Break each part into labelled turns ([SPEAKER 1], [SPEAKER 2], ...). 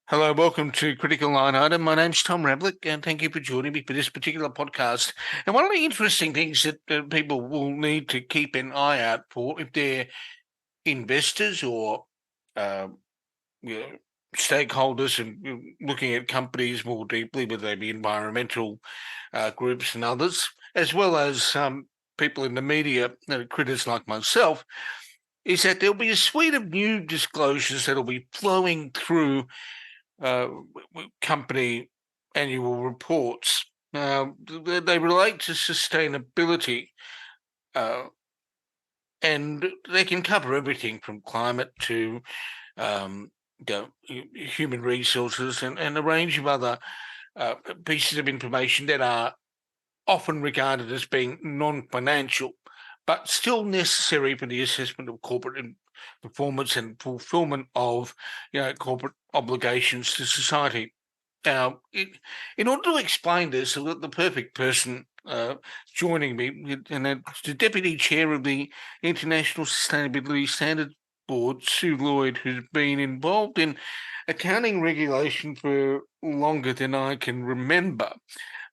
[SPEAKER 1] Hello, welcome to Critical Line Item. My name's Tom Ravlick, and thank you for joining me for this particular podcast. And one of the interesting things that people will need to keep an eye out for if they're investors or uh, you know, stakeholders and looking at companies more deeply, whether they be environmental groups and others, as well as people in the media, critics like myself, is that there'll be a suite of new disclosures that'll be flowing through uh, company annual reports. Now, they relate to sustainability, uh, and they can cover everything from climate to um, human resources and a range of other pieces of information that are often regarded as being non-financial, but still necessary for the assessment of corporate performance and fulfillment of corporate obligations to society. Now, in order to explain this, I've got the perfect person joining me, and that's the Deputy Chair of the International Sustainability Standards Board, Sue Lloyd, who's been involved in accounting regulation for longer than I can remember.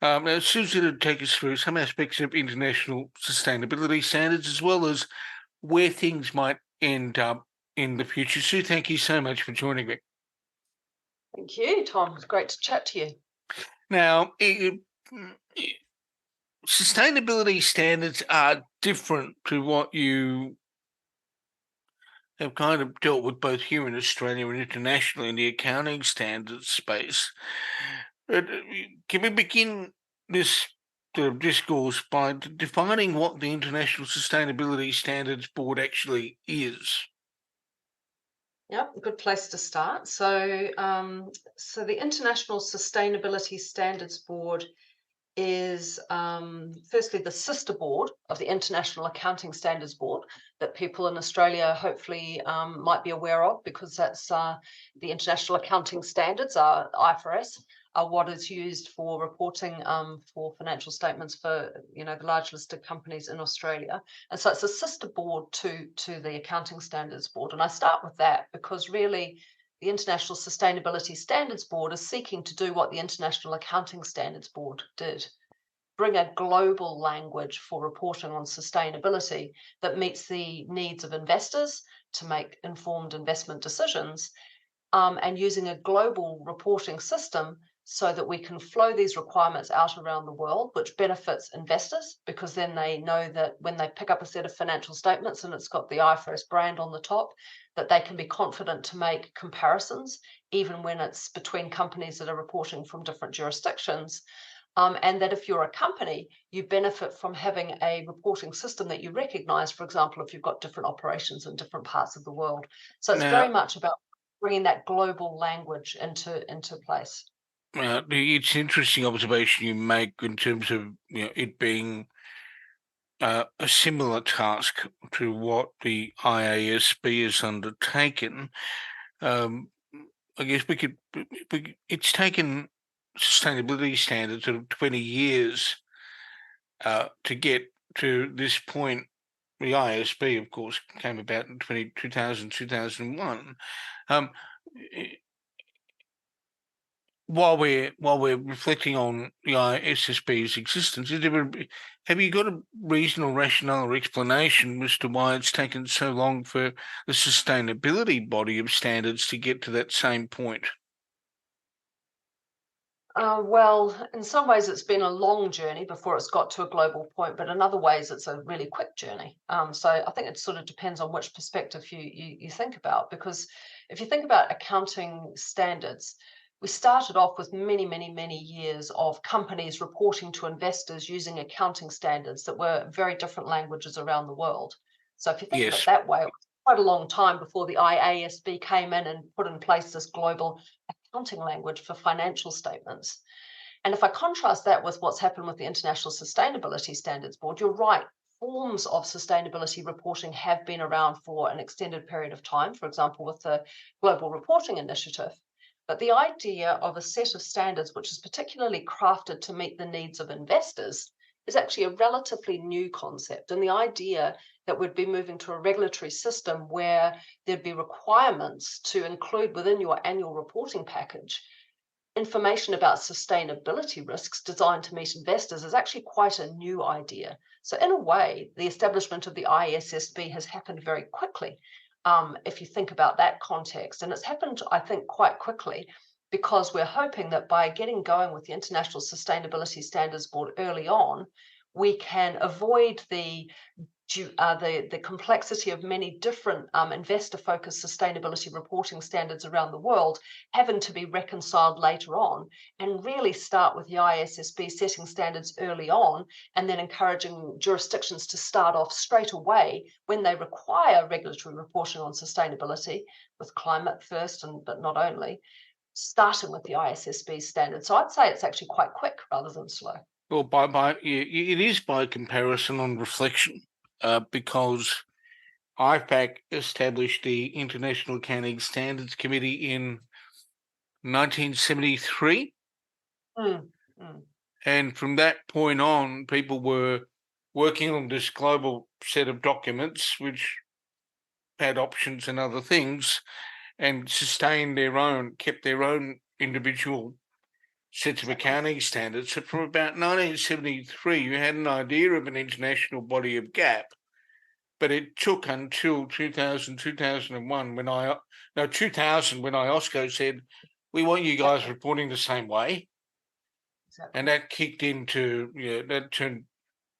[SPEAKER 1] Now, Sue's going to take us through some aspects of international sustainability standards, as well as where things might end up in the future. Sue, thank you so much for joining me.
[SPEAKER 2] Thank you, Tom. It's great to chat to you.
[SPEAKER 1] Now, sustainability standards are different to what you have kind of dealt with both here in Australia and internationally in the accounting standards space. Can we begin this discourse by defining what the International Sustainability Standards Board actually is?
[SPEAKER 2] Yep, good place to start. So the International Sustainability Standards Board is firstly the sister board of the International Accounting Standards Board that people in Australia hopefully might be aware of, because that's the International Accounting Standards, IFRS, are what is used for reporting for financial statements for the large listed companies in Australia. And so it's a sister board to the Accounting Standards Board. And I start with that because really the International Sustainability Standards Board is seeking to do what the International Accounting Standards Board did: bring a global language for reporting on sustainability that meets the needs of investors to make informed investment decisions, and using a global reporting system so that we can flow these requirements out around the world, which benefits investors because then they know that when they pick up a set of financial statements and it's got the IFRS brand on the top, that they can be confident to make comparisons, even when it's between companies that are reporting from different jurisdictions. And that if you're a company, you benefit from having a reporting system that you recognize, for example, if you've got different operations in different parts of the world. So it's very
[SPEAKER 1] Now,
[SPEAKER 2] much about bringing that global language into place.
[SPEAKER 1] it's an interesting observation you make in terms of it being a similar task to what the IASB has undertaken. Um, I guess it's taken sustainability standards of 20 years to get to this point. The ISB, of course, came about in 2000, 2001. Um, while we're reflecting on the ISSB's existence, have you got a reasonable rationale or explanation as to why it's taken so long for the sustainability body of standards to get to that same point?
[SPEAKER 2] Well, in some ways, it's been a long journey before it's got to a global point, but in other ways, it's a really quick journey. So I think it sort of depends on which perspective you think about, because if you think about accounting standards, we started off with many, many, many years of companies reporting to investors using accounting standards that were very different languages around the world. So if you think of it
[SPEAKER 1] Yes.
[SPEAKER 2] that way, it was quite a long time before the IASB came in and put in place this global accounting language for financial statements. And if I contrast that with what's happened with the International Sustainability Standards Board, you're right. Forms of sustainability reporting have been around for an extended period of time, for example, with the Global Reporting Initiative. But the idea of a set of standards which is particularly crafted to meet the needs of investors is actually a relatively new concept. And the idea that we'd be moving to a regulatory system where there'd be requirements to include within your annual reporting package information about sustainability risks designed to meet investors is actually quite a new idea. So in a way, the establishment of the ISSB has happened very quickly, if you think about that context. And it's happened, I think, quite quickly because we're hoping that by getting going with the International Sustainability Standards Board early on, we can avoid the complexity of many different investor-focused sustainability reporting standards around the world having to be reconciled later on, and really start with the ISSB setting standards early on and then encouraging jurisdictions to start off straight away when they require regulatory reporting on sustainability with climate first, but not only, starting with the ISSB standards. So I'd say it's actually quite quick rather than slow.
[SPEAKER 1] Well, it is by comparison on reflection, because IFAC established the International Accounting Standards Committee in 1973. And from that point on, people were working on this global set of documents, which had options and other things, and kept their own individual sets of accounting standards. So from about 1973, you had an idea of an international body of GAAP, but it took until 2000, 2001 when 2000 when IOSCO said, we want you guys reporting the same way. Exactly. And that kicked into, that turned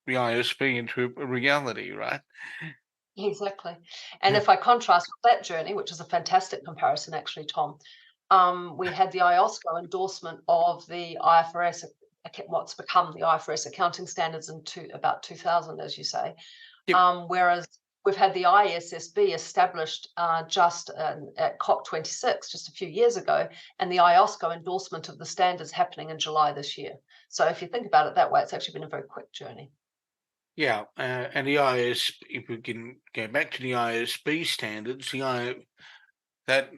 [SPEAKER 1] the ISB into a reality, right?
[SPEAKER 2] Exactly. And if I contrast with that journey, which is a fantastic comparison, actually, Tom, we had the IOSCO endorsement of the IFRS, what's become the IFRS accounting standards in about 2000, as you say. Yep. Whereas we've had the ISSB established just at COP26 just a few years ago, and the IOSCO endorsement of the standards happening in July this year. So if you think about it that way, it's actually been a very quick journey.
[SPEAKER 1] Yeah, and if we can go back to the ISB standards, that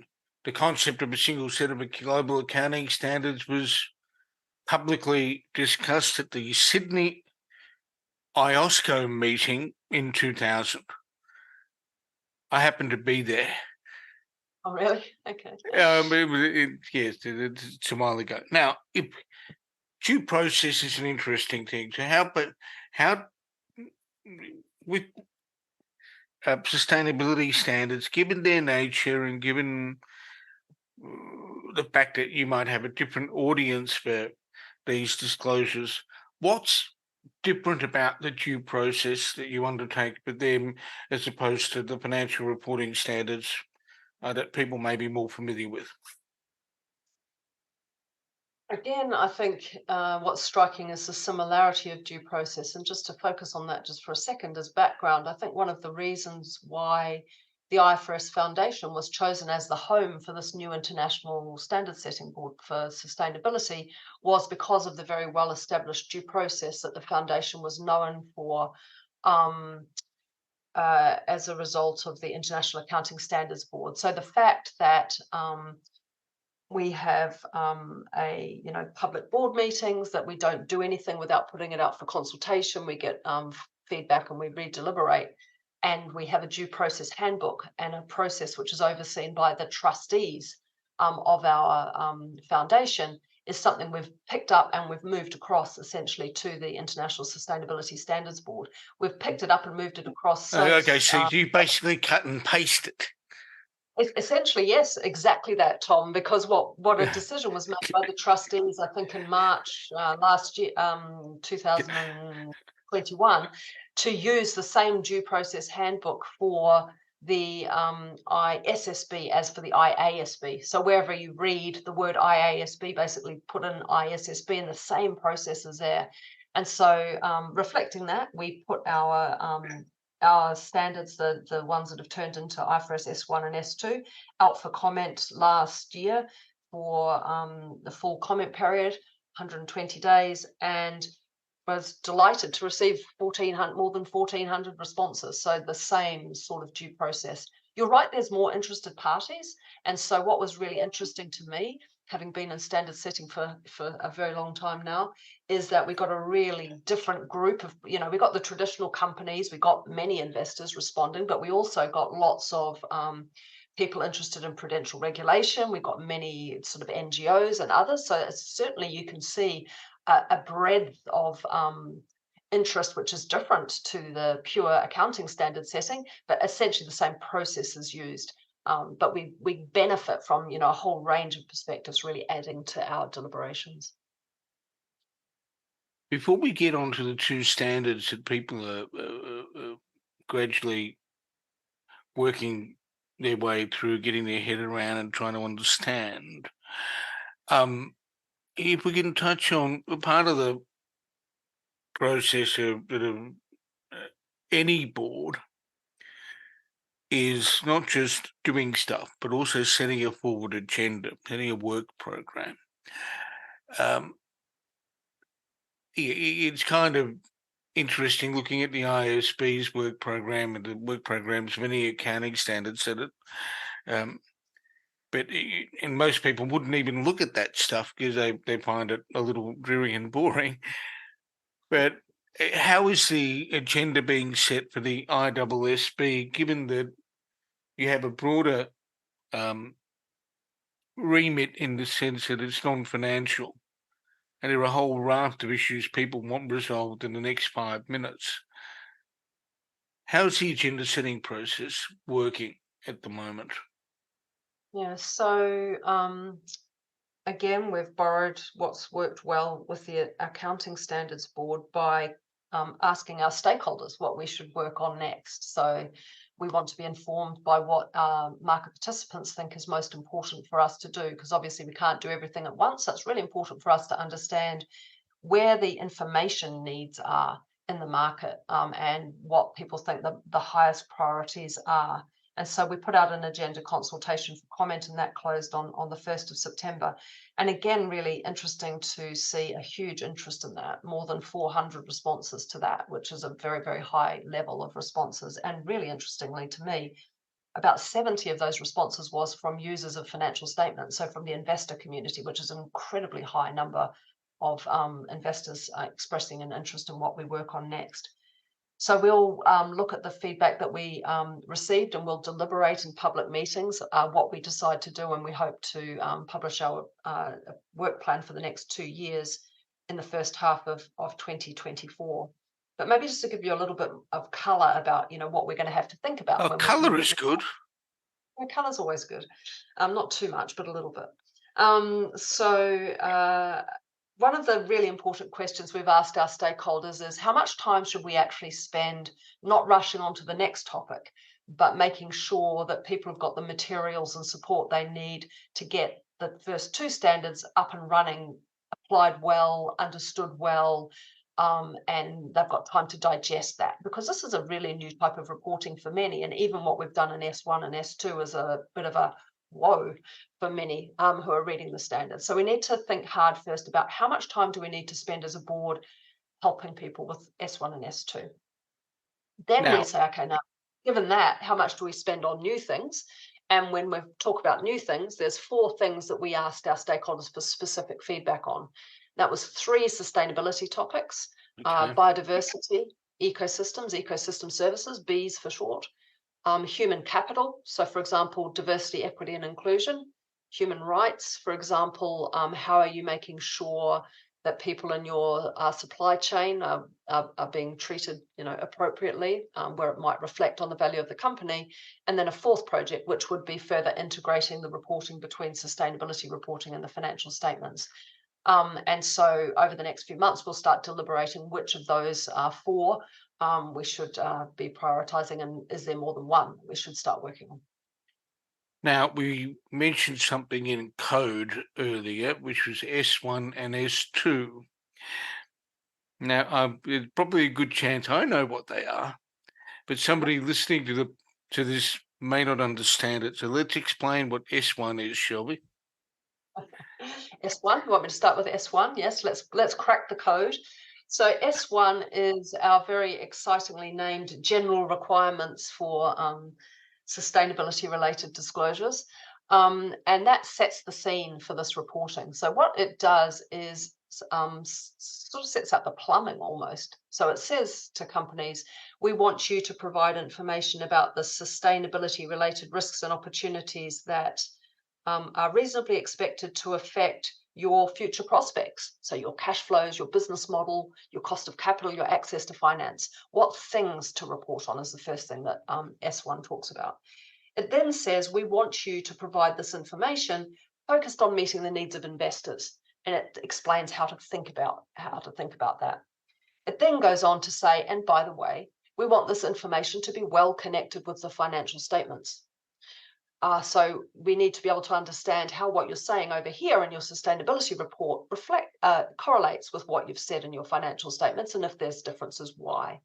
[SPEAKER 1] the concept of a single set of global accounting standards was publicly discussed at the Sydney IOSCO meeting in 2000. I happened to be there.
[SPEAKER 2] Oh, really? Okay.
[SPEAKER 1] Yes, it's a while ago. Now, if due process is an interesting thing. So how with sustainability standards, given their nature and given the fact that you might have a different audience for these disclosures, what's different about the due process that you undertake with them as opposed to the financial reporting standards that people may be more familiar with?
[SPEAKER 2] Again, I think what's striking is the similarity of due process. And just to focus on that just for a second as background, I think one of the reasons why the IFRS Foundation was chosen as the home for this new international standard setting board for sustainability was because of the very well-established due process that the foundation was known for as a result of the International Accounting Standards Board. So the fact that we have public board meetings, that we don't do anything without putting it out for consultation. We get feedback and we re-deliberate. And we have a due process handbook and a process which is overseen by the trustees of our foundation, is something we've picked up and we've moved across essentially to the International Sustainability Standards Board. We've picked it up and moved it across.
[SPEAKER 1] So you basically cut and paste it.
[SPEAKER 2] Essentially, yes, exactly that, Tom, because what a decision was made by the trustees, I think in March last year, 2021, to use the same due process handbook for the ISSB as for the IASB. So wherever you read the word IASB, basically put in ISSB and the same process is there. And so reflecting that, we put our standards, the ones that have turned into IFRS S1 and S2, out for comment last year for the full comment period, 120 days, and was delighted to receive more than 1,400 responses. So the same sort of due process You're right, there's more interested parties. And so what was really interesting to me, having been in standard setting for a very long time now, is that we got a really different group of, we got the traditional companies, we got many investors responding, but we also got lots of people interested in prudential regulation. We've got many sort of NGOs and others. So certainly you can see a breadth of interest, which is different to the pure accounting standard setting, but essentially the same process is used. But we benefit from a whole range of perspectives really adding to our deliberations.
[SPEAKER 1] Before we get on to the two standards that people are gradually working their way through, getting their head around and trying to understand, if we can touch on part of the process of any board is not just doing stuff, but also setting a forward agenda, setting a work program. It's kind of interesting looking at the ISB's work program and the work programs of any accounting standards that and most people wouldn't even look at that stuff because they find it a little dreary and boring. But how is the agenda being set for the ISSB, given that you have a broader remit in the sense that it's non-financial, and there are a whole raft of issues people want resolved in the next 5 minutes? How's the agenda setting process working at the moment?
[SPEAKER 2] Yeah, so again, we've borrowed what's worked well with the Accounting Standards Board by asking our stakeholders what we should work on next. So we want to be informed by what market participants think is most important for us to do, because obviously we can't do everything at once. So it's really important for us to understand where the information needs are in the market and what people think the highest priorities are. And so we put out an agenda consultation for comment, and that closed on the 1st of September. And again, really interesting to see a huge interest in that, more than 400 responses to that, which is a very, very high level of responses. And really interestingly to me, about 70 of those responses was from users of financial statements, so from the investor community, which is an incredibly high number of investors expressing an interest in what we work on next. So we'll look at the feedback that we received, and we'll deliberate in public meetings what we decide to do, and we hope to publish our work plan for the next 2 years in the first half of 2024. But maybe just to give you a little bit of colour about what we're going to have to think about.
[SPEAKER 1] Oh,
[SPEAKER 2] when
[SPEAKER 1] colour is good.
[SPEAKER 2] Well, colour's always good. Not too much, but a little bit. One of the really important questions we've asked our stakeholders is how much time should we actually spend not rushing on to the next topic, but making sure that people have got the materials and support they need to get the first two standards up and running, applied well, understood well, and they've got time to digest that, because this is a really new type of reporting for many. And even what we've done in S1 and S2 is a bit of a whoa for many who are reading the standards. So we need to think hard first about how much time do we need to spend as a board helping people with S1 and S2. Then we say, okay, now, given that, how much do we spend on new things? And when we talk about new things, there's 4 things that we asked our stakeholders for specific feedback on. That was 3 sustainability topics, biodiversity, ecosystem services, BEES for short, human capital. So for example, diversity, equity and inclusion, human rights. For example, how are you making sure that people in your supply chain are being treated appropriately, where it might reflect on the value of the company. And then a 4th project, which would be further integrating the reporting between sustainability reporting and the financial statements. And so over the next few months, we'll start deliberating which of those 4 we should be prioritising, and is there more than one we should start working on.
[SPEAKER 1] Now, we mentioned something in code earlier, which was S1 and S2. Now, there's probably a good chance I know what they are, but somebody listening to this may not understand it. So let's explain what S1 is, shall we?
[SPEAKER 2] S1, you want me to start with S1? Yes, let's crack the code. So S1 is our very excitingly named general requirements for sustainability related disclosures. And that sets the scene for this reporting. So what it does is sort of sets up the plumbing almost. So it says to companies, we want you to provide information about the sustainability related risks and opportunities that are reasonably expected to affect your future prospects. So your cash flows, your business model, your cost of capital, your access to finance. What things to report on is the first thing that S1 talks about. It then says, we want you to provide this information focused on meeting the needs of investors. And it explains how to think about that. It then goes on to say, and by the way, we want this information to be well connected with the financial statements. So we need to be able to understand how what you're saying over here in your sustainability report correlates with what you've said in your financial statements, and if there's differences, why.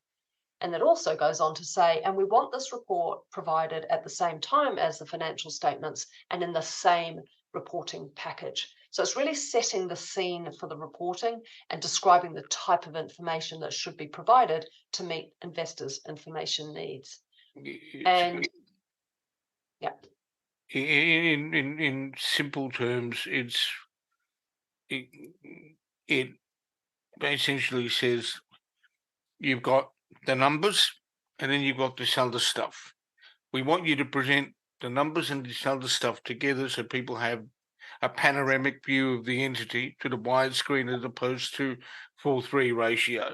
[SPEAKER 2] And it also goes on to say, and we want this report provided at the same time as the financial statements and in the same reporting package. So it's really setting the scene for the reporting and describing the type of information that should be provided to meet investors' information needs. And yeah.
[SPEAKER 1] In simple terms, it essentially says you've got the numbers and then you've got this other stuff. We want you to present the numbers and this other stuff together so people have a panoramic view of the entity to the widescreen as opposed to 4:3 ratio.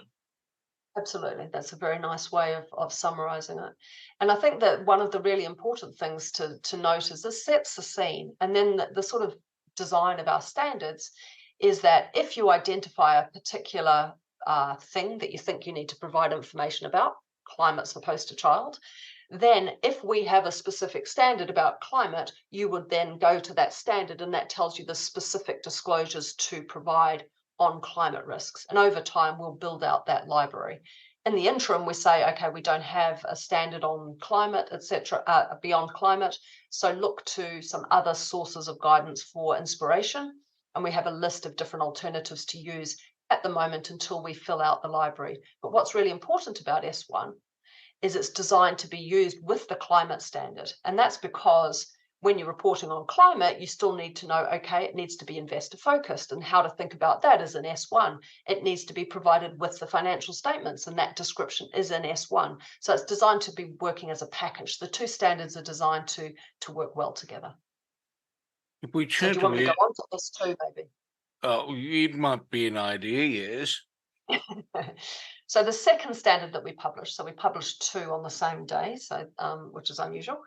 [SPEAKER 2] Absolutely. That's a very nice way of summarizing it. And I think that one of the really important things to note is this sets the scene. And then the sort of design of our standards is that if you identify a particular thing that you think you need to provide information about, climate's the poster child, then if we have a specific standard about climate, you would then go to that standard and that tells you the specific disclosures to provide on climate risks. And over time, we'll build out that library. In the interim, we say, okay, we don't have a standard on climate, etc., beyond climate. So look to some other sources of guidance for inspiration. And we have a list of different alternatives to use at the moment until we fill out the library. But what's really important about S1 is it's designed to be used with the climate standard. And that's because when you're reporting on climate, you still need to know, okay, it needs to be investor focused, and how to think about that is in S1. It needs to be provided with the financial statements, and that description is in S1. So it's designed to be working as a package. The two standards are designed to work well together.
[SPEAKER 1] If we
[SPEAKER 2] So do you want me to go on to S2 maybe?
[SPEAKER 1] It might be an idea, yes.
[SPEAKER 2] So the second standard that we published, so we published two on the same day, so which is unusual,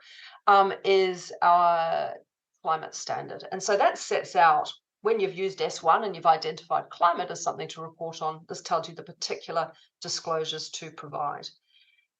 [SPEAKER 2] is our climate standard. And so that sets out when you've used S1 and you've identified climate as something to report on, this tells you the particular disclosures to provide.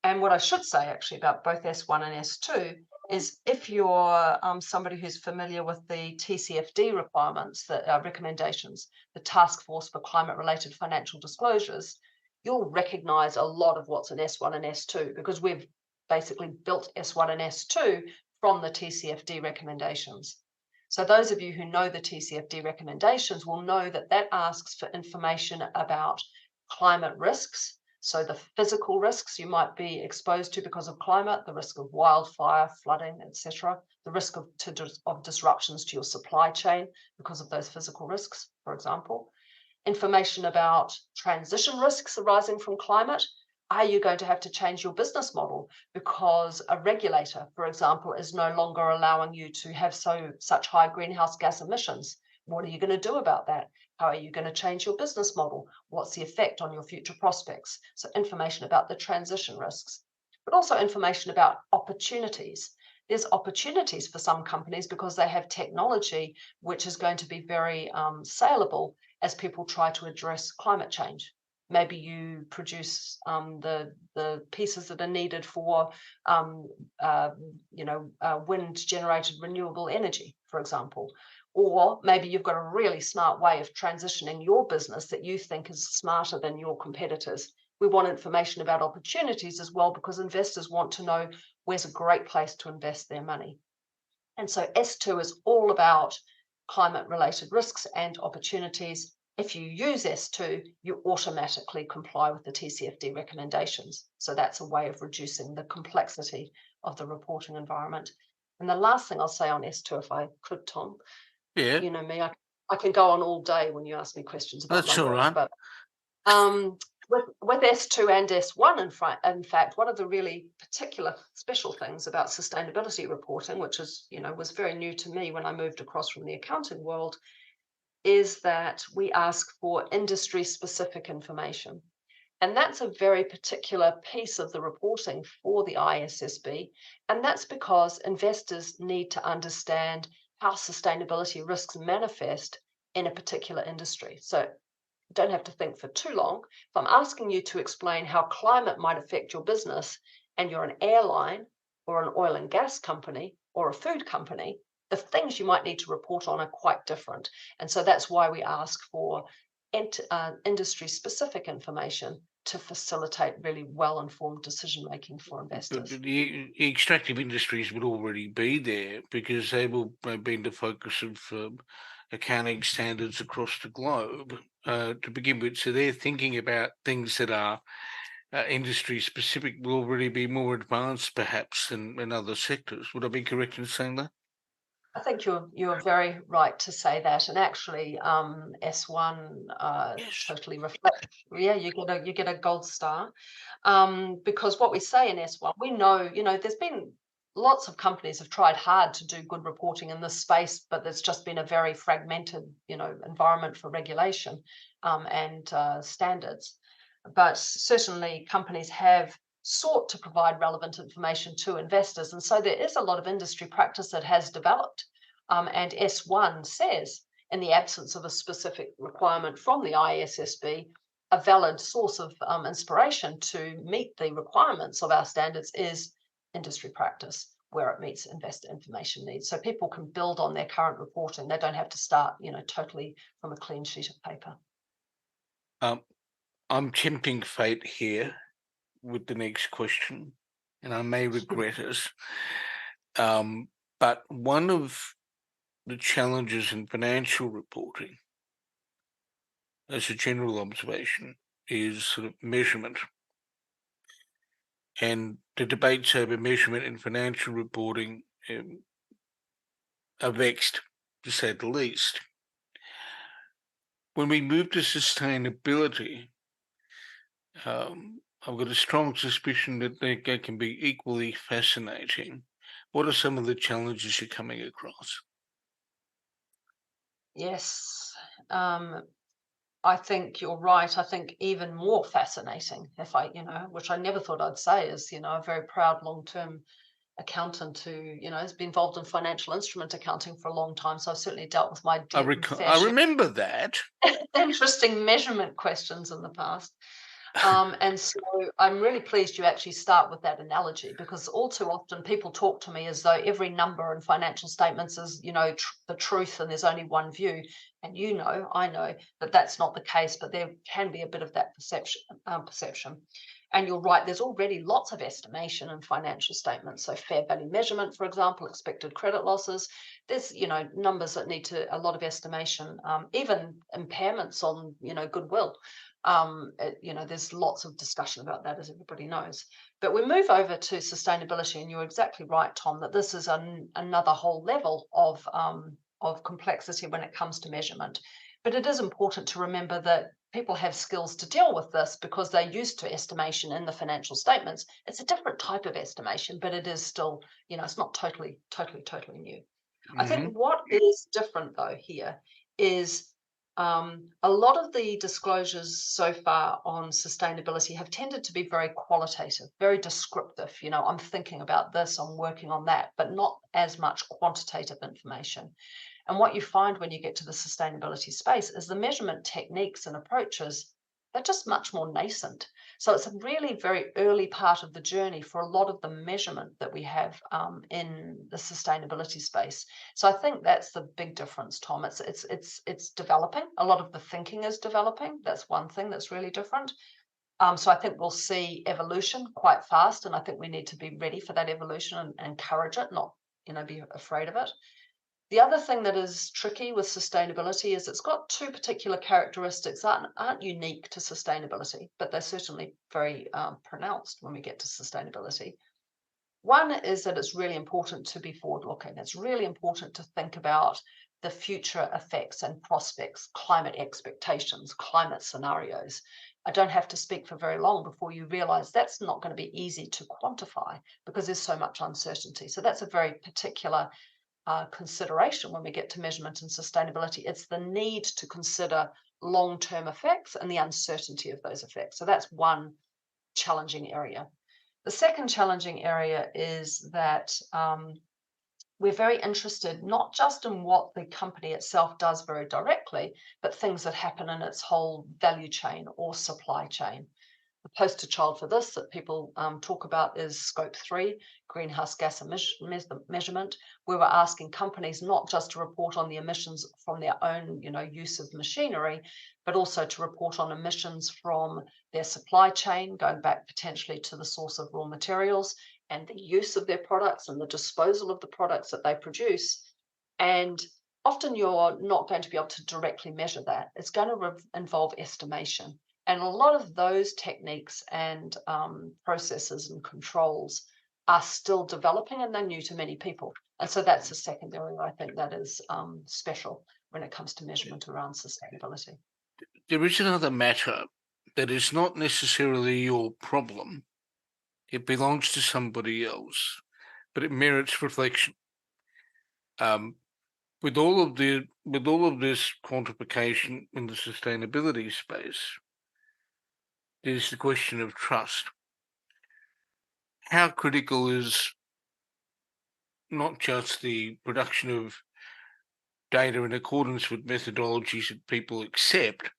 [SPEAKER 2] And what I should say actually about both S1 and S2 is if you're somebody who's familiar with the TCFD requirements, the recommendations, the Task Force for Climate-Related Financial Disclosures, you'll recognize a lot of what's in S1 and S2 because we've basically built S1 and S2 from the TCFD recommendations. So those of you who know the TCFD recommendations will know that that asks for information about climate risks. So the physical risks you might be exposed to because of climate, the risk of wildfire, flooding, etc., the risk of disruptions to your supply chain because of those physical risks, for example. Information about transition risks arising from climate. Are you going to have to change your business model because a regulator, for example, is no longer allowing you to have such high greenhouse gas emissions? What are you going to do about that? How are you going to change your business model? What's the effect on your future prospects? So information about the transition risks, but also information about opportunities. There's opportunities for some companies because they have technology which is going to be very saleable as people try to address climate change. Maybe you produce the pieces that are needed for wind-generated renewable energy, for example. Or maybe you've got a really smart way of transitioning your business that you think is smarter than your competitors. We want information about opportunities as well because investors want to know where's a great place to invest their money. And so S2 is all about climate-related risks and opportunities. If you use S2, you automatically comply with the TCFD recommendations. So that's a way of reducing the complexity of the reporting environment. And the last thing I'll say on S2, if I could, Tom,
[SPEAKER 1] Yeah,
[SPEAKER 2] you know me, I can go on all day when you ask me questions about
[SPEAKER 1] that's all
[SPEAKER 2] numbering,
[SPEAKER 1] right.
[SPEAKER 2] but with S2 and S1, in fact, one of the really particular special things about sustainability reporting, which is, was very new to me when I moved across from the accounting world, is that we ask for industry specific information. And that's a very particular piece of the reporting for the ISSB. And that's because investors need to understand how sustainability risks manifest in a particular industry. So don't have to think for too long. If I'm asking you to explain how climate might affect your business and you're an airline or an oil and gas company or a food company, the things you might need to report on are quite different. And so that's why we ask for industry specific information to facilitate really well informed decision making for
[SPEAKER 1] But
[SPEAKER 2] investors.
[SPEAKER 1] the extractive industries would already be there because they will have been the focus of accounting standards across the globe to begin with. So they're thinking about things that are industry specific will already be more advanced, perhaps, than in other sectors. Would I be correct in saying that?
[SPEAKER 2] I think you're very right to say that, and actually, S1
[SPEAKER 1] Yes.
[SPEAKER 2] totally reflects. Yeah, you get a gold star, because what we say in S1, we know, there's been lots of companies have tried hard to do good reporting in this space, but there's just been a very fragmented, environment for regulation and standards. But certainly, companies have sought to provide relevant information to investors. And so there is a lot of industry practice that has developed. And S1 says, in the absence of a specific requirement from the ISSB, a valid source of inspiration to meet the requirements of our standards is industry practice where it meets investor information needs. So people can build on their current reporting. They don't have to start, totally from a clean sheet of paper.
[SPEAKER 1] Um, I'm tempting fate here with the next question, and I may regret it. But one of the challenges in financial reporting, as a general observation, is sort of measurement. And the debates over measurement in financial reporting are vexed, to say the least. When we move to sustainability, I've got a strong suspicion that they can be equally fascinating. What are some of the challenges you're coming across?
[SPEAKER 2] Yes. I think you're right. I think even more fascinating, if I, which I never thought I'd say, is, a very proud long-term accountant who, has been involved in financial instrument accounting for a long time. So I've certainly dealt with my fair
[SPEAKER 1] I
[SPEAKER 2] share
[SPEAKER 1] remember that.
[SPEAKER 2] of interesting measurement questions in the past. And so I'm really pleased you actually start with that analogy, because all too often people talk to me as though every number in financial statements is, the truth and there's only one view. And I know that that's not the case, but there can be a bit of that perception. And you're right, there's already lots of estimation in financial statements. So fair value measurement, for example, expected credit losses. There's, numbers that need a lot of estimation, even impairments on, goodwill. There's lots of discussion about that, as everybody knows. But we move over to sustainability, and you're exactly right, Tom, that this is another whole level of complexity when it comes to measurement. But it is important to remember that people have skills to deal with this because they're used to estimation in the financial statements. It's a different type of estimation, but it is still, it's not totally new. I
[SPEAKER 1] Hmm.
[SPEAKER 2] think what is different though here is a lot of the disclosures so far on sustainability have tended to be very qualitative, very descriptive. I'm thinking about this, I'm working on that, but not as much quantitative information. And what you find when you get to the sustainability space is the measurement techniques and approaches, they're just much more nascent. So it's a really very early part of the journey for a lot of the measurement that we have in the sustainability space. So I think that's the big difference, Tom. It's developing. A lot of the thinking is developing. That's one thing that's really different. So I think we'll see evolution quite fast, and I think we need to be ready for that evolution and encourage it, not be afraid of it. The other thing that is tricky with sustainability is it's got two particular characteristics that aren't unique to sustainability, but they're certainly very pronounced when we get to sustainability. One is that it's really important to be forward looking. It's really important to think about the future effects and prospects, climate expectations, climate scenarios. I don't have to speak for very long before you realize that's not going to be easy to quantify because there's so much uncertainty. So that's a very particular consideration when we get to measurement and sustainability. It's the need to consider long-term effects and the uncertainty of those effects. So that's one challenging area. The second challenging area is that we're very interested not just in what the company itself does very directly, but things that happen in its whole value chain or supply chain. The poster child for this that people talk about is Scope 3, greenhouse gas measurement, where we're asking companies not just to report on the emissions from their own use of machinery, but also to report on emissions from their supply chain, going back potentially to the source of raw materials and the use of their products and the disposal of the products that they produce. And often you're not going to be able to directly measure that. It's going to involve estimation. And a lot of those techniques and processes and controls are still developing and they're new to many people. And so that's a second area I think that is special when it comes to measurement around sustainability.
[SPEAKER 1] There is another matter that is not necessarily your problem. It belongs to somebody else, but it merits reflection. With all of this quantification in the sustainability space, there's the question of trust. How critical is not just the production of data in accordance with methodologies that people accept,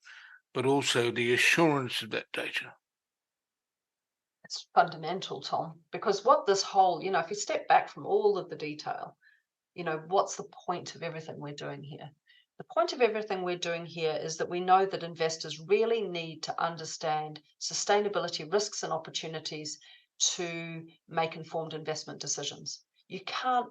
[SPEAKER 1] but also the assurance of that data?
[SPEAKER 2] It's fundamental, Tom, because what this whole, if you step back from all of the detail, what's the point of everything we're doing here? The point of everything we're doing here is that we know that investors really need to understand sustainability risks and opportunities to make informed investment decisions. You can't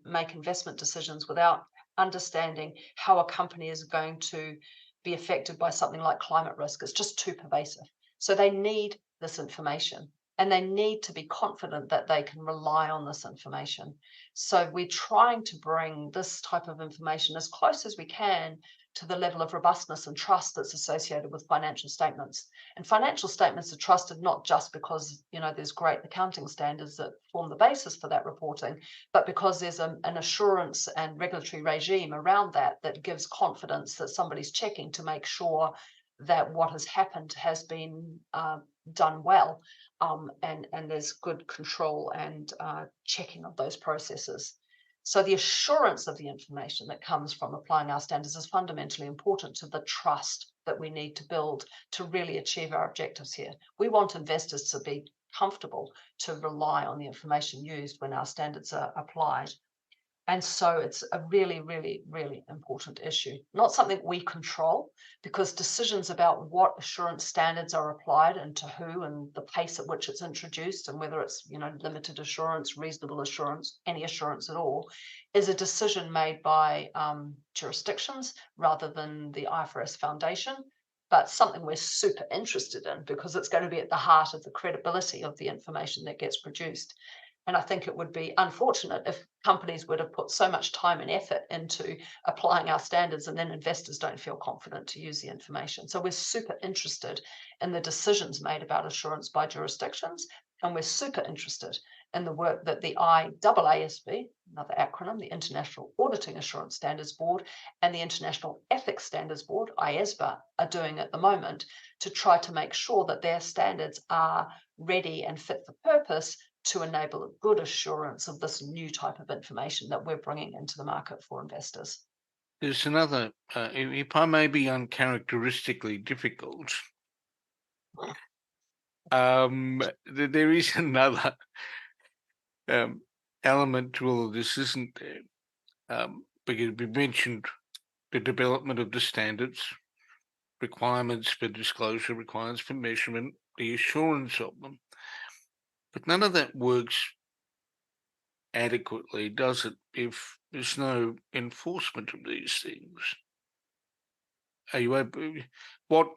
[SPEAKER 2] make investment decisions without understanding how a company is going to be affected by something like climate risk. It's just too pervasive. So they need this information and they need to be confident that they can rely on this information. So we're trying to bring this type of information as close as we can to the level of robustness and trust that's associated with financial statements. And financial statements are trusted not just because there's great accounting standards that form the basis for that reporting, but because there's an assurance and regulatory regime around that that gives confidence that somebody's checking to make sure that what has happened has been done well, and there's good control and checking of those processes. So the assurance of the information that comes from applying our standards is fundamentally important to the trust that we need to build to really achieve our objectives here. We want investors to be comfortable to rely on the information used when our standards are applied. And so it's a really, really, really important issue. Not something we control, because decisions about what assurance standards are applied and to who and the pace at which it's introduced and whether it's limited assurance, reasonable assurance, any assurance at all, is a decision made by jurisdictions rather than the IFRS Foundation, but something we're super interested in because it's going to be at the heart of the credibility of the information that gets produced. And I think it would be unfortunate if companies were to put so much time and effort into applying our standards and then investors don't feel confident to use the information. So we're super interested in the decisions made about assurance by jurisdictions, and we're super interested in the work that the IAASB, another acronym, the International Auditing Assurance Standards Board, and the International Ethics Standards Board, IASBA, are doing at the moment to try to make sure that their standards are ready and fit for purpose to enable a good assurance of this new type of information that we're bringing into the market for investors.
[SPEAKER 1] There's another, if I may be uncharacteristically difficult, there is another element to all of this, isn't there? Because we mentioned the development of the standards, requirements for disclosure, requirements for measurement, the assurance of them. But none of that works adequately, does it, if there's no enforcement of these things? Are you able, what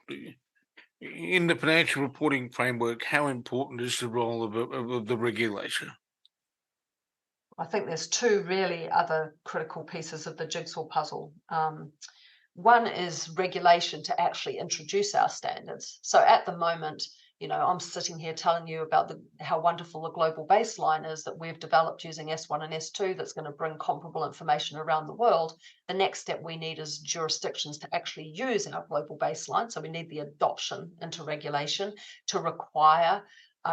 [SPEAKER 1] in the financial reporting framework, how important is the role of the regulator?
[SPEAKER 2] I think there's two really other critical pieces of the jigsaw puzzle. One is regulation to actually introduce our standards. So at the moment, I'm sitting here telling you about how wonderful the global baseline is that we've developed using S1 and S2 that's going to bring comparable information around the world. The next step we need is jurisdictions to actually use our global baseline. So we need the adoption into regulation to require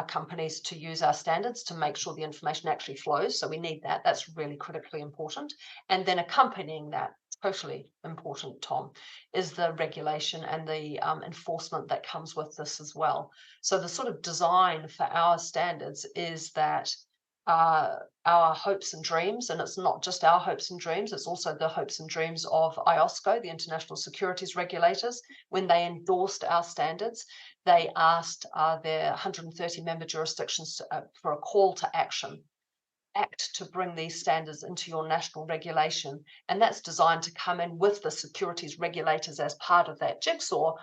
[SPEAKER 2] companies to use our standards to make sure the information actually flows. So we need that. That's really critically important. And then accompanying that, totally important, Tom, is the regulation and the enforcement that comes with this as well. So the sort of design for our standards is that our hopes and dreams, and it's not just our hopes and dreams, it's also the hopes and dreams of IOSCO, the International Securities Regulators. When they endorsed our standards, they asked their 130 member jurisdictions for a call to action. Act to bring these standards into your national regulation. And that's designed to come in with the securities regulators as part of that jigsaw,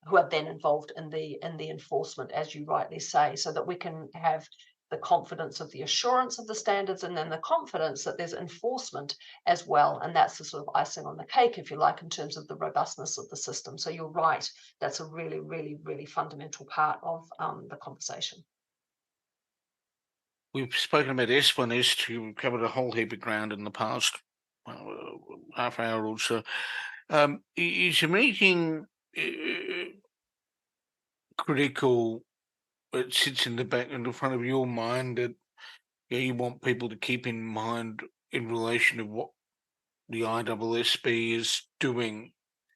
[SPEAKER 2] who are then involved in the enforcement, as you rightly say, so that we can have the confidence of the assurance of the standards and then the confidence that there's enforcement as well. And that's the sort of icing on the cake, if you like, in terms of the robustness of the system. So you're right, that's a really, really, really fundamental part of the conversation.
[SPEAKER 1] We've spoken about S1, S2, we've covered a whole heap of ground in the past half hour or so. Is your meeting critical? It sits in the front of your mind that you want people to keep in mind in relation to what the ISSB is doing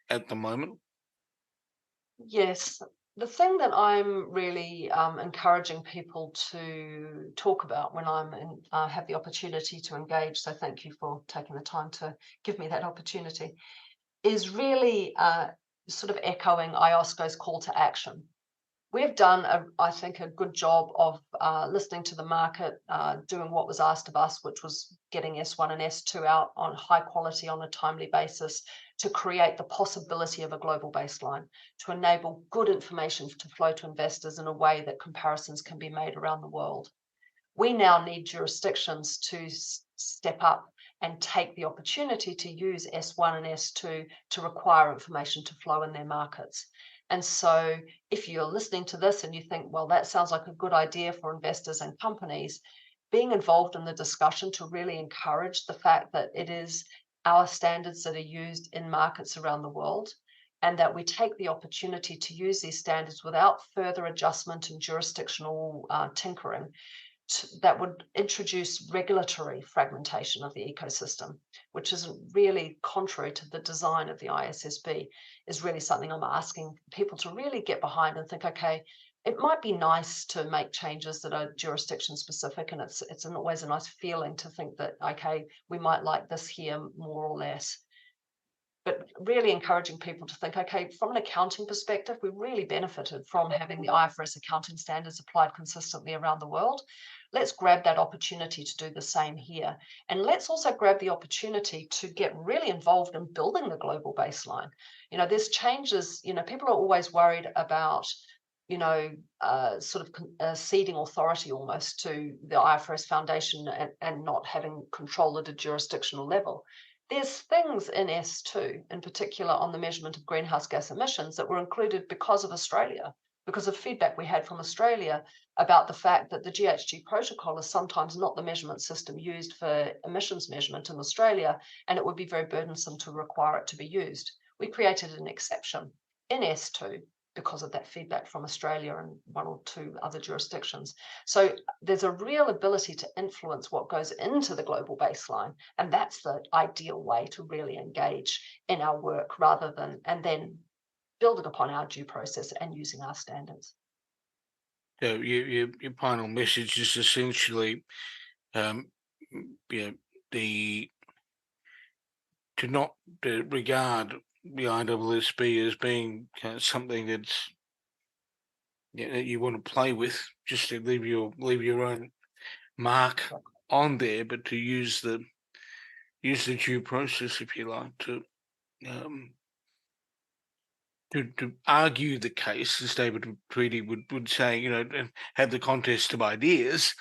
[SPEAKER 1] at the moment?
[SPEAKER 2] Yes. The thing that I'm really encouraging people to talk about when have the opportunity to engage, so thank you for taking the time to give me that opportunity, is really sort of echoing IOSCO's call to action. We've done, I think, a good job of listening to the market, doing what was asked of us, which was getting S1 and S2 out on high quality on a timely basis to create the possibility of a global baseline, to enable good information to flow to investors in a way that comparisons can be made around the world. We now need jurisdictions to step up and take the opportunity to use S1 and S2 to require information to flow in their markets. And so if you're listening to this and you think, well, that sounds like a good idea for investors and companies, being involved in the discussion to really encourage the fact that it is our standards that are used in markets around the world, and that we take the opportunity to use these standards without further adjustment and jurisdictional tinkering, that would introduce regulatory fragmentation of the ecosystem, which is really contrary to the design of the ISSB, is really something I'm asking people to really get behind and think, okay, it might be nice to make changes that are jurisdiction specific, and it's always a nice feeling to think that, okay, we might like this here more or less. But really encouraging people to think, okay, from an accounting perspective, we really benefited from having the IFRS accounting standards applied consistently around the world. Let's grab that opportunity to do the same here. And let's also grab the opportunity to get really involved in building the global baseline. There's changes, people are always worried about, sort of ceding authority almost to the IFRS Foundation and not having control at a jurisdictional level. There's things in S2, in particular on the measurement of greenhouse gas emissions, that were included because of Australia, because of feedback we had from Australia about the fact that the GHG protocol is sometimes not the measurement system used for emissions measurement in Australia, and it would be very burdensome to require it to be used. We created an exception in S2 because of that feedback from Australia and one or two other jurisdictions. So there's a real ability to influence what goes into the global baseline, and that's the ideal way to really engage in our work rather than, and then building upon our due process and using our standards.
[SPEAKER 1] So your final message is essentially, the to not regard the ISSB as being something that's that you want to play with, just to leave your own mark on there, but to use the due process, if you like, to argue the case, as David Tweedy would say, and have the contest of ideas,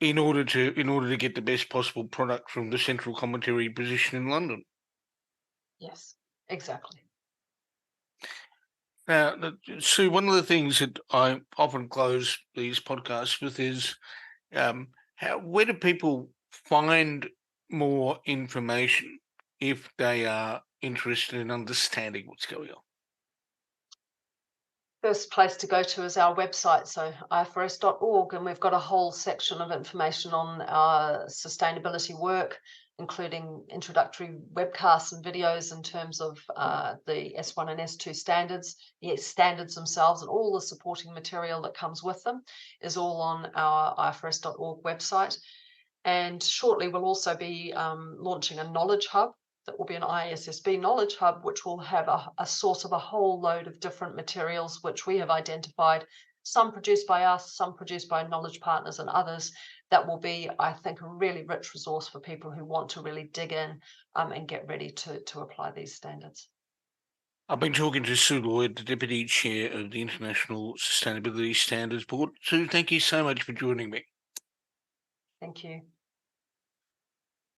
[SPEAKER 1] in order to get the best possible product from the central commentary position in London.
[SPEAKER 2] Yes, exactly.
[SPEAKER 1] Now, Sue, one of the things that I often close these podcasts with is, where do people find more information if they are interested in understanding what's going on?
[SPEAKER 2] First place to go to is our website, so ifrs.org, and we've got a whole section of information on our sustainability work, including introductory webcasts and videos in terms of the S1 and S2 standards, the standards themselves, and all the supporting material that comes with them is all on our ifrs.org website. And shortly we'll also be launching a knowledge hub that will be an ISSB knowledge hub, which will have a source of a whole load of different materials which we have identified, some produced by us, some produced by knowledge partners and others, that will be, I think, a really rich resource for people who want to really dig in and get ready to apply these standards.
[SPEAKER 1] I've been talking to Sue Lloyd, the Deputy Chair of the International Sustainability Standards Board. Sue, thank you so much for joining me.
[SPEAKER 2] Thank you.